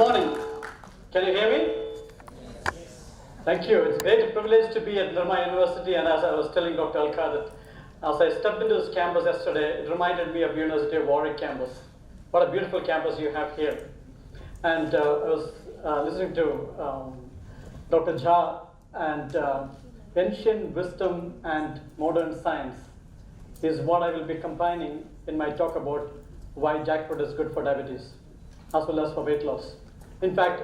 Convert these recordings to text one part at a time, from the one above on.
morning. Can you hear me? Thank you. It's a great privilege to be at NirmaUniversity, and as I was telling Dr. Alka that as I stepped into this campus yesterday, it reminded me of University of Warwick campus. What a beautiful campus you have here. And I was listening to Dr. Jha, and ancient wisdom and modern science is what I will be combining in my talk about why jackfruit is good for diabetes, as well as for weight loss. In fact,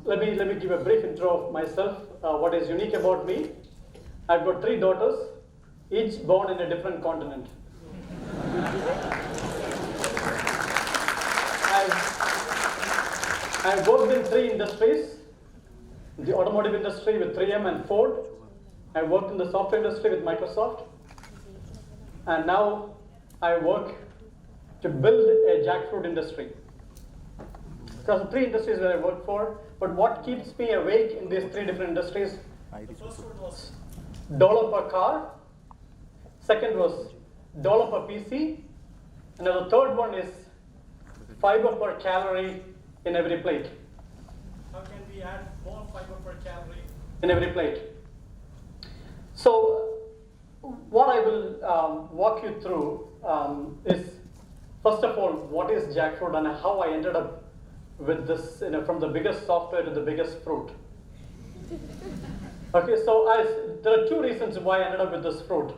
let me give a brief intro of myself. What is unique about me? I've got 3 daughters, each born in a different continent. I've worked in 3 industries: the automotive industry with 3M and Ford. I worked in the software industry with Microsoft, and now I work to build a jackfruit industry. So the 3 industries that I work for, but what keeps me awake in these 3 different industries? The first one was dollar per car, second was dollar per PC, and the third one is fiber per calorie in every plate. How can we add more fiber per calorie in every plate? So what I will walk you through is, first of all, what is jackfruit and how I ended up with this, from the biggest software to the biggest fruit. Okay, so there are 2 reasons why I ended up with this fruit.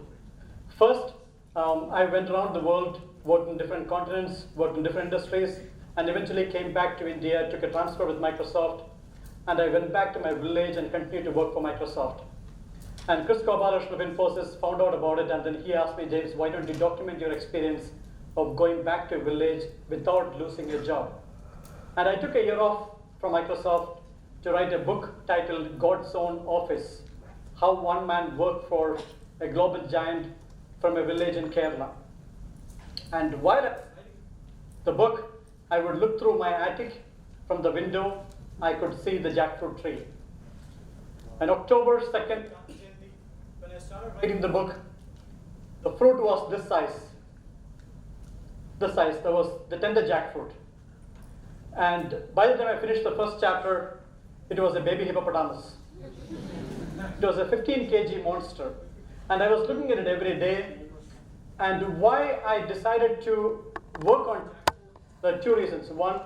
First, I went around the world, worked in different continents, worked in different industries, and eventually came back to India, took a transfer with Microsoft, and I went back to my village and continued to work for Microsoft. And Chris Aspirational of Infosys found out about it, and then he asked me, James, why don't you document your experience of going back to a village without losing your job? And I took a year off from Microsoft to write a book titled God's Own Office: How One Man Worked for a Global Giant from a Village in Kerala. And while I was writing the book, I would look through my attic. From the window, I could see the jackfruit tree. And October 2nd, when I started writing the book, the fruit was this size. This size, that was the tender jackfruit. And by the time I finished the first chapter, it was a baby hippopotamus. It was a 15 kg monster. And I was looking at it every day. And why I decided to work on the 2 reasons. One,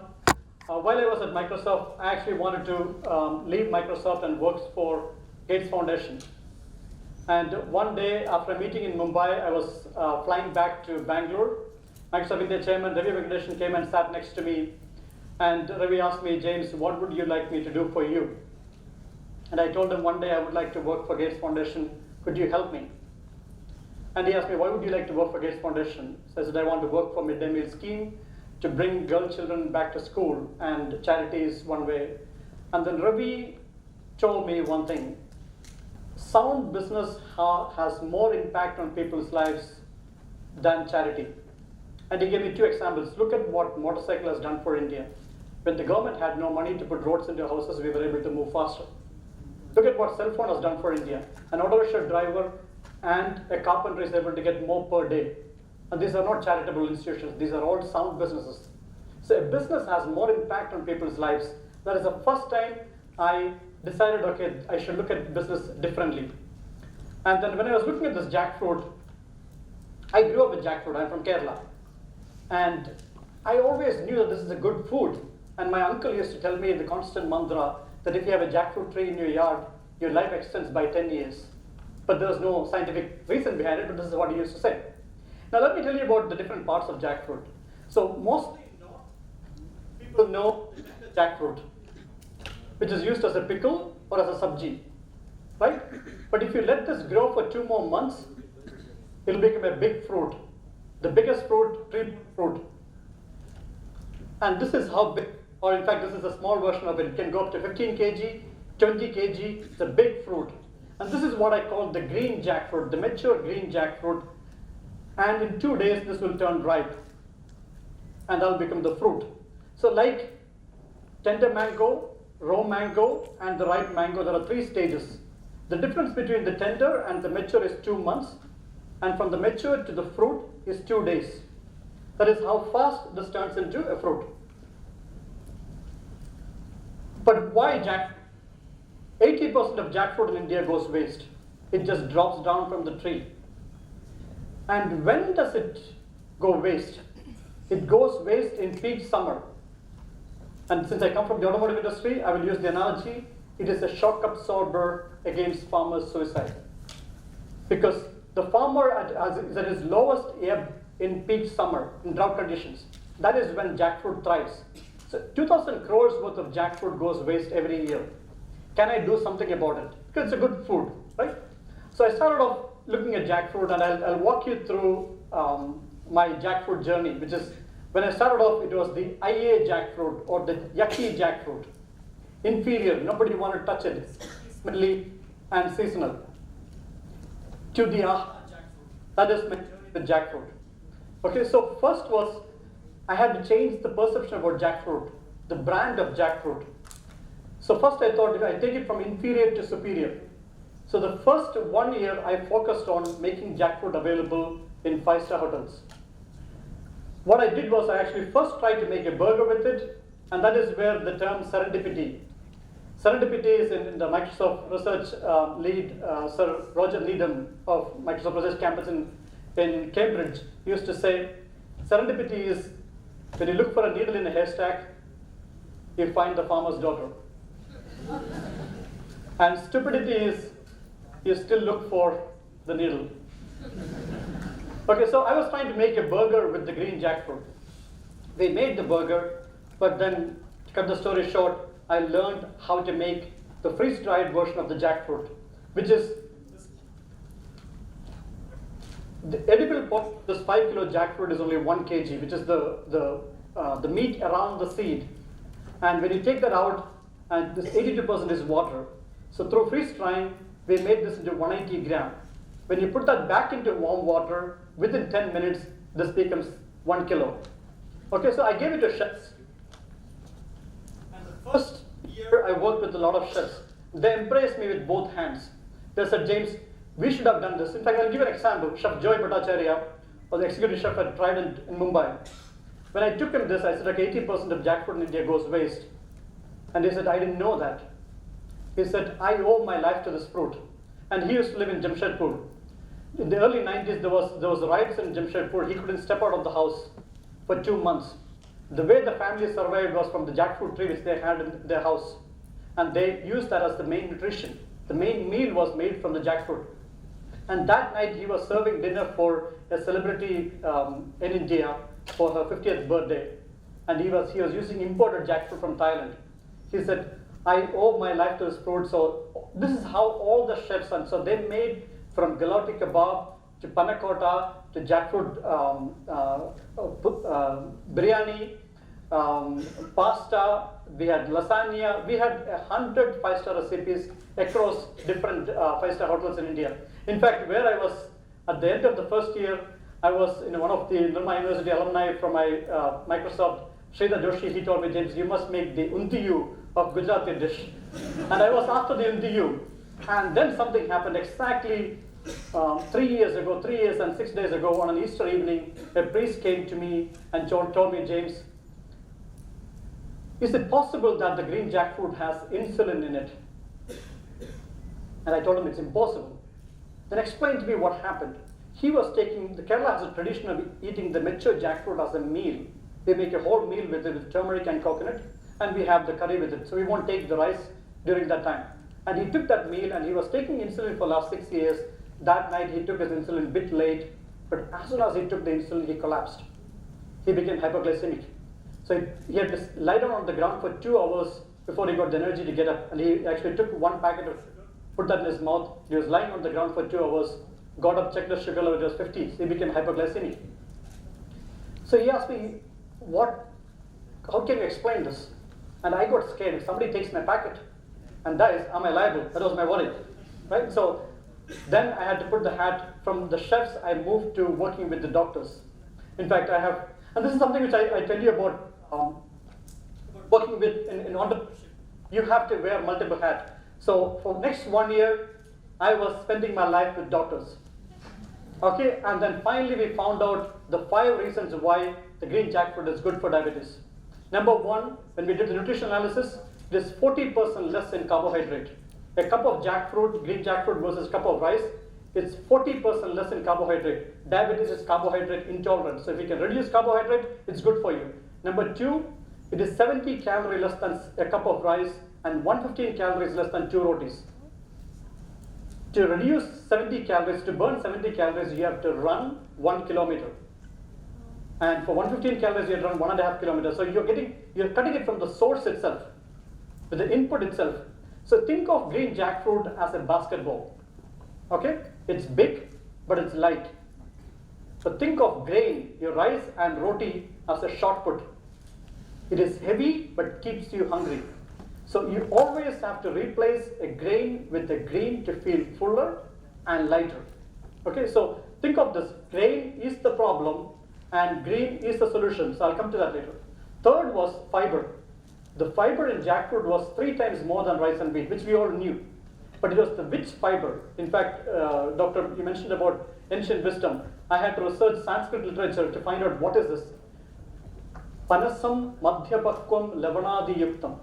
while I was at Microsoft, I actually wanted to leave Microsoft and work for Gates Foundation. And one day, after a meeting in Mumbai, I was flying back to Bangalore. Microsoft India chairman Ravi Venkatesan came and sat next to me. And Ravi asked me, James, what would you like me to do for you? And I told him, one day I would like to work for Gates Foundation. Could you help me? And he asked me, why would you like to work for Gates Foundation? So I said, I want to work for midday meal scheme to bring girl children back to school, and charity is one way. And then Ravi told me one thing: sound business has more impact on people's lives than charity. And he gave me 2 examples. Look at what motorcycle has done for India. When the government had no money to put roads into houses, we were able to move faster. Look at what cell phone has done for India. An auto rickshaw driver and a carpenter is able to get more per day. And these are not charitable institutions. These are all sound businesses. So a business has more impact on people's lives. That is the first time I decided, okay, I should look at business differently. And then when I was looking at this jackfruit, I grew up with jackfruit. I'm from Kerala. And I always knew that this is a good food. And my uncle used to tell me the constant mantra that if you have a jackfruit tree in your yard, your life extends by 10 years. But there was no scientific reason behind it, but this is what he used to say. Now let me tell you about the different parts of jackfruit. So mostly people know jackfruit, which is used as a pickle or as a sabji, right? But if you let this grow for 2 more months, it'll become a big fruit. The biggest fruit, tree fruit. And this is how big, or in fact this is a small version of it. It can go up to 15 kg, 20 kg, it's a big fruit. And this is what I call the green jackfruit, the mature green jackfruit. And in 2 days this will turn ripe. And that'll become the fruit. So like tender mango, raw mango, and the ripe mango, there are 3 stages. The difference between the tender and the mature is 2 months. And from the mature to the fruit is 2 days. That is how fast this turns into a fruit. But why jackfruit? 80% of jackfruit in India goes waste. It just drops down from the tree. And when does it go waste? It goes waste in peak summer. And since I come from the automotive industry, I will use the analogy, it is a shock absorber against farmers' suicide. Because the farmer is at his lowest ebb in peak summer, in drought conditions. That is when jackfruit thrives. So 2,000 crores worth of jackfruit goes waste every year. Can I do something about it? Because it's a good food, right? So I started off looking at jackfruit, and I'll walk you through my jackfruit journey, which is, when I started off, it was the IA jackfruit, or the yucky jackfruit. Inferior, nobody wanted to touch it, smelly and seasonal. To the jackfruit. That is my journey with jackfruit. Okay, so first was, I had to change the perception about jackfruit, the brand of jackfruit. So first I thought, if I take it from inferior to superior. So the first 1 year, I focused on making jackfruit available in 5-star hotels. What I did was, I actually first tried to make a burger with it, and that is where the term serendipity. Serendipity is in the Microsoft research lead, Sir Roger Needham of Microsoft Research Campus in Cambridge used to say, serendipity is when you look for a needle in a haystack, you find the farmer's daughter. And stupidity is you still look for the needle. Okay, so I was trying to make a burger with the green jackfruit. We made the burger, but then, to cut the story short, I learned how to make the freeze-dried version of the jackfruit, which is the edible part of this 5 kilo jackfruit is only 1 kg, which is the meat around the seed. And when you take that out, and this 82% is water. So through freeze drying, we made this into 180 gram. When you put that back into warm water, within 10 minutes, this becomes 1 kilo. Okay, so I gave it to chefs. And the first year, I worked with a lot of chefs. They embraced me with both hands. They said, James, we should have done this. In fact, I'll give an example. Chef Joy Bhattacharya, or the executive chef at Trident in Mumbai. When I took him this, I said, like 80% of jackfruit in India goes waste. And he said, I didn't know that. He said, I owe my life to this fruit. And he used to live in Jamshedpur. In the early 90s, there was riots in Jamshedpur. He couldn't step out of the house for 2 months. The way the family survived was from the jackfruit tree which they had in their house. And they used that as the main nutrition. The main meal was made from the jackfruit. And that night, he was serving dinner for a celebrity in India for her 50th birthday. And he was using imported jackfruit from Thailand. He said, I owe my life to this fruit. So this is how all the chefs, and so they made from galati kebab to panna cotta to jackfruit biryani, pasta, we had lasagna, we had 100 5-star recipes across different 5-star hotels in India. In fact, where I was at the end of the first year, I was in one of the NirmaUniversity alumni from my Microsoft, Sridhar Joshi. He told me, James, you must make the untiyu of Gujarati dish. And I was after the untiyu. And then something happened exactly 3 years ago, 3 years and 6 days ago, on an Easter evening, a priest came to me and told me, James, is it possible that the green jackfruit has insulin in it? And I told him it's impossible. Then explained to me what happened. He was taking, the Kerala has a tradition of eating the mature jackfruit as a meal. They make a whole meal with it, with turmeric and coconut, and we have the curry with it. So we won't take the rice during that time. And he took that meal, and he was taking insulin for the last 6 years. That night he took his insulin a bit late, but as soon as he took the insulin, he collapsed. He became hypoglycemic. So he had to lie down on the ground for 2 hours before he got the energy to get up. And he actually took 1 packet of sugar, put that in his mouth. He was lying on the ground for 2 hours, got up, checked the sugar level, it was 50. So he became hypoglycemic. So he asked me, how can you explain this? And I got scared. If somebody takes my packet and dies, am I liable? That was my worry, right? So then I had to put the hat from the chefs. I moved to working with the doctors. In fact, I have, and this is something which I tell you about working with in entrepreneurship. You have to wear multiple hats. So for next 1 year, I was spending my life with doctors. Okay, and then finally we found out the 5 reasons why the green jackfruit is good for diabetes. Number 1, when we did the nutrition analysis, it is 40% less in carbohydrate. A cup of jackfruit, green jackfruit versus cup of rice, it's 40% less in carbohydrate. Diabetes is carbohydrate intolerant. So if you can reduce carbohydrate, it's good for you. Number two, it is 70 calories less than a cup of rice and 115 calories less than 2 rotis. To reduce 70 calories, to burn 70 calories, you have to run 1 kilometer. And for 115 calories, you have to run 1.5 kilometers. So you're cutting it from the source itself, with the input itself. So think of green jackfruit as a basketball. Okay? It's big, but it's light. So think of grain, your rice and roti, as a shot put. It is heavy, but keeps you hungry. So you always have to replace a grain with a green to feel fuller and lighter. Okay, so think of this. Grain is the problem and green is the solution. So I'll come to that later. Third was fiber. The fiber in jackfruit was 3 times more than rice and wheat, which we all knew. But it was the which fiber. In fact, Doctor, you mentioned about ancient wisdom. I had to research Sanskrit literature to find out what is this. Panasam madhyapakvam lavanadi yuktam.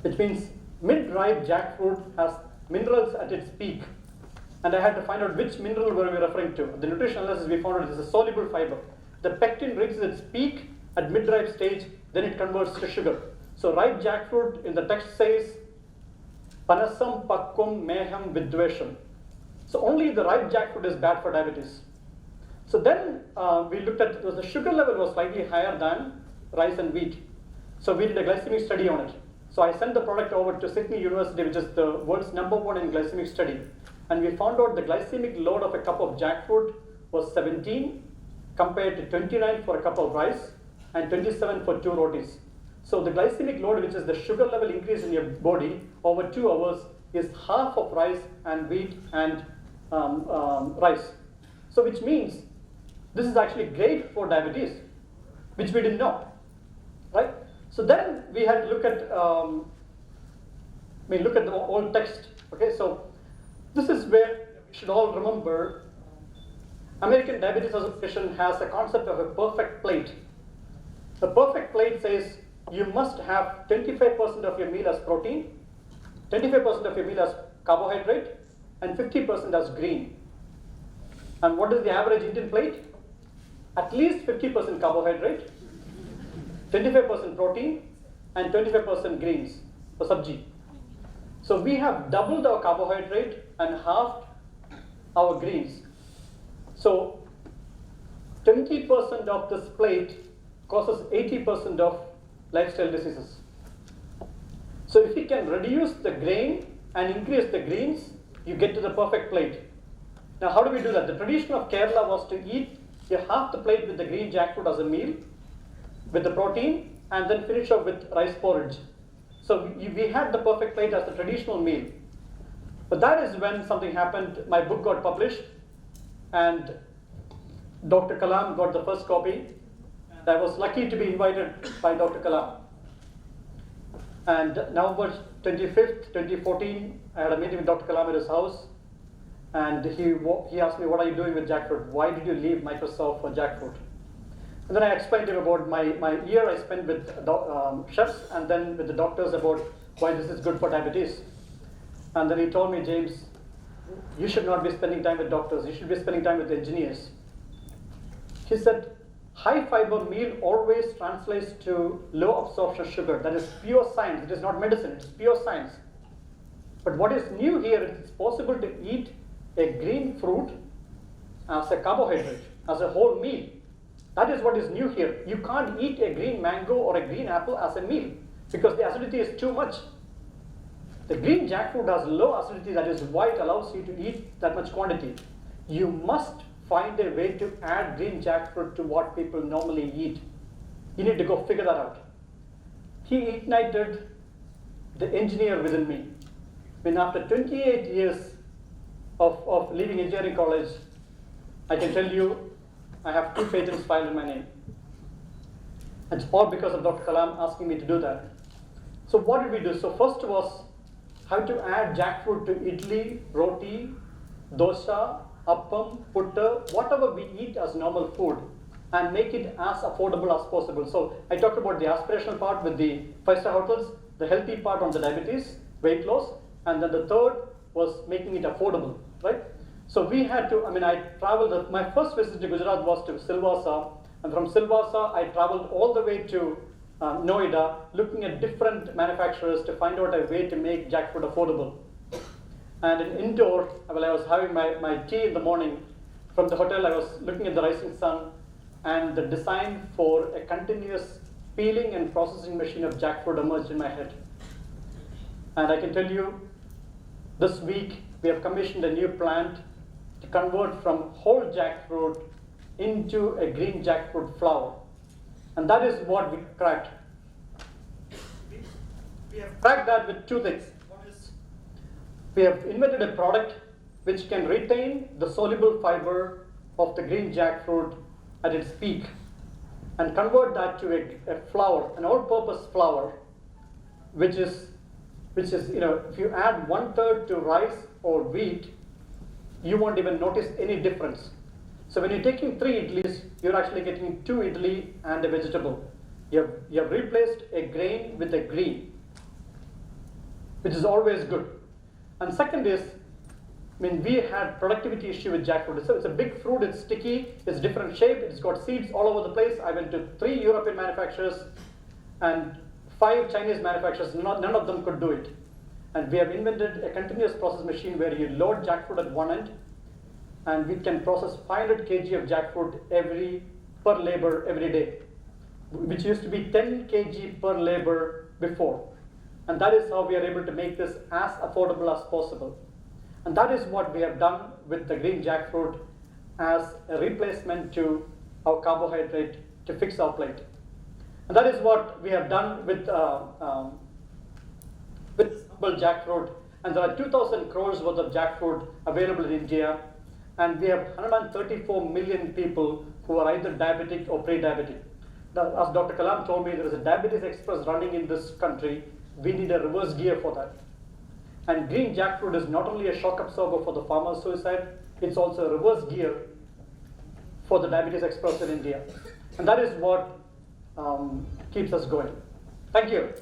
Which means mid-ripe jackfruit has minerals at its peak. And I had to find out which mineral were we referring to. The nutrition analysis we found out is a soluble fiber. The pectin reaches its peak at mid-ripe stage, then it converts to sugar. So ripe jackfruit in the text says, Panasam pakkum meham vidvesham. So only the ripe jackfruit is bad for diabetes. So then we looked at, the sugar level was slightly higher than rice and wheat. So we did a glycemic study on it. So I sent the product over to Sydney University, which is the world's #1 in glycemic study. And we found out the glycemic load of a cup of jackfruit was 17 compared to 29 for a cup of rice and 27 for 2 rotis. So the glycemic load, which is the sugar level increase in your body over 2 hours, is half of rice and wheat and rice. So which means this is actually great for diabetes, which we didn't know, right? So then we had to look at, look at the old text. Okay, so this is where we should all remember. American Diabetes Association has a concept of a perfect plate. The perfect plate says you must have 25% of your meal as protein, 25% of your meal as carbohydrate, and 50% as green. And what is the average Indian plate? At least 50% carbohydrate, 25% protein, and 25% greens for sabji. So we have doubled our carbohydrate and halved our greens. So 20% of this plate causes 80% of lifestyle diseases. So if you can reduce the grain and increase the greens, you get to the perfect plate. Now how do we do that? The tradition of Kerala was to eat half the plate with the green jackfruit as a meal, with the protein, and then finish off with rice porridge. So we had the perfect plate as the traditional meal. But that is when something happened. My book got published, and Dr. Kalam got the first copy. And I was lucky to be invited by Dr. Kalam. And November 25th, 2014, I had a meeting with Dr. Kalam at his house. And he asked me, what are you doing with jackfruit? Why did you leave Microsoft for jackfruit? And then I explained to him about my year I spent with chefs and then with the doctors about why this is good for diabetes. And then he told me, James, you should not be spending time with doctors. You should be spending time with engineers. He said, high fiber meal always translates to low absorption sugar. That is pure science. It is not medicine. It's pure science. But what is new here is it's possible to eat a green fruit as a carbohydrate, as a whole meal. That is what is new here. You can't eat a green mango or a green apple as a meal because the acidity is too much. The green jackfruit has low acidity, that is why it allows you to eat that much quantity. You must find a way to add green jackfruit to what people normally eat. You need to go figure that out. He ignited the engineer within me. When after 28 years of leaving engineering college, I can tell you I have 2 patents filed in my name. It's all because of Dr. Kalam asking me to do that. So what did we do? So first was how to add jackfruit to idli, roti, dosa, appam, putta, whatever we eat as normal food. and make it as affordable as possible. So I talked about the aspirational part with the 5-star hotels, the healthy part on the diabetes, weight loss, and then the third was making it affordable, right? So we had to, I traveled, my first visit to Gujarat was to Silvassa, and from Silvassa I traveled all the way to Noida, looking at different manufacturers to find out a way to make jackfruit affordable. And in Indore, while I was having my tea in the morning, from the hotel I was looking at the rising sun, and the design for a continuous peeling and processing machine of jackfruit emerged in my head. And I can tell you, this week we have commissioned a new plant to convert from whole jackfruit into a green jackfruit flour. And that is what we cracked. We have cracked that with two things. One is, we have invented a product which can retain the soluble fiber of the green jackfruit at its peak and convert that to a flour, an all-purpose flour, which is, if you add 1/3 to rice or wheat, you won't even notice any difference. So when you're taking 3 idlis, you're actually getting 2 idli and a vegetable. You have replaced a grain with a green, which is always good. And second is, we had productivity issue with jackfruit. So it's a big fruit, it's sticky, it's different shape, it's got seeds all over the place. I went to 3 European manufacturers and 5 Chinese manufacturers, none of them could do it. And we have invented a continuous process machine where you load jackfruit at one end, and we can process 500 kg of jackfruit per labor every day, which used to be 10 kg per labor before. And that is how we are able to make this as affordable as possible. And that is what we have done with the green jackfruit as a replacement to our carbohydrate to fix our plate. And that is what we have done with jackfruit. And there are 2,000 crores worth of jackfruit available in India. And we have 134 million people who are either diabetic or pre-diabetic. Now, as Dr. Kalam told me, there is a diabetes express running in this country. We need a reverse gear for that. And green jackfruit is not only a shock absorber for the farmer's suicide, it's also a reverse gear for the diabetes express in India. And that is what keeps us going. Thank you.